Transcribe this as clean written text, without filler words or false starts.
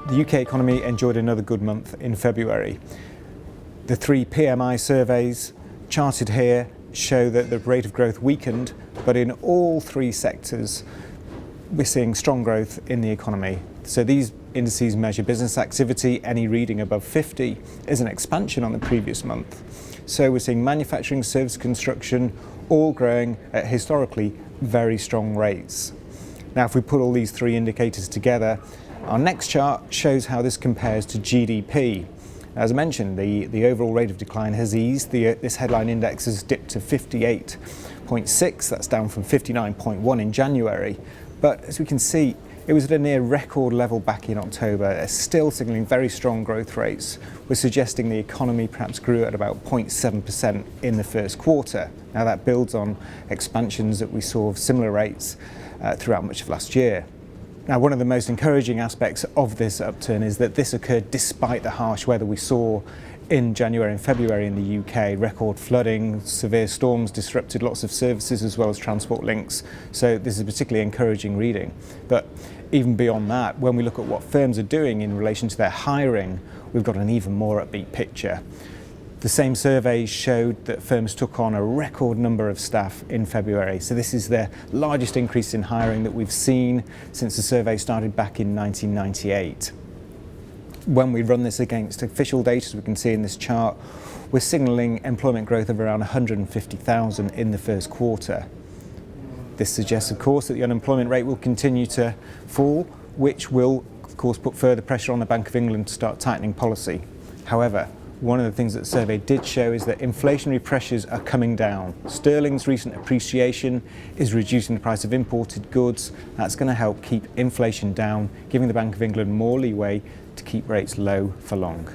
The UK economy enjoyed another good month in February. The 3 PMI surveys charted here show that the rate of growth weakened, but in all 3 sectors we're seeing strong growth in the economy. So these indices measure business activity. Any reading above 50 is an expansion on the previous month. So we're seeing manufacturing, service, construction all growing at historically very strong rates. Now, if we put all these 3 indicators together, our next chart shows how this compares to GDP. As I mentioned, the overall rate of decline has eased. This headline index has dipped to 58.6. That's down from 59.1 in January. But as we can see, it was at a near record level back in October. It's still signalling very strong growth rates. We're suggesting the economy perhaps grew at about 0.7% in the first quarter. Now that builds on expansions that we saw of similar rates throughout much of last year. Now, one of the most encouraging aspects of this upturn is that this occurred despite the harsh weather we saw in January and February in the UK. Record flooding, severe storms disrupted lots of services as well as transport links. So this is a particularly encouraging reading. But even beyond that, when we look at what firms are doing in relation to their hiring, we've got an even more upbeat picture. The same surveys showed that firms took on a record number of staff in February. So this is the largest increase in hiring that we've seen since the survey started back in 1998. When we run this against official data, as we can see in this chart, we're signalling employment growth of around 150,000 in the first quarter. This suggests, of course, that the unemployment rate will continue to fall, which will, of course, put further pressure on the Bank of England to start tightening policy. However, one of the things that the survey did show is that inflationary pressures are coming down. Sterling's recent appreciation is reducing the price of imported goods. That's going to help keep inflation down, giving the Bank of England more leeway to keep rates low for long.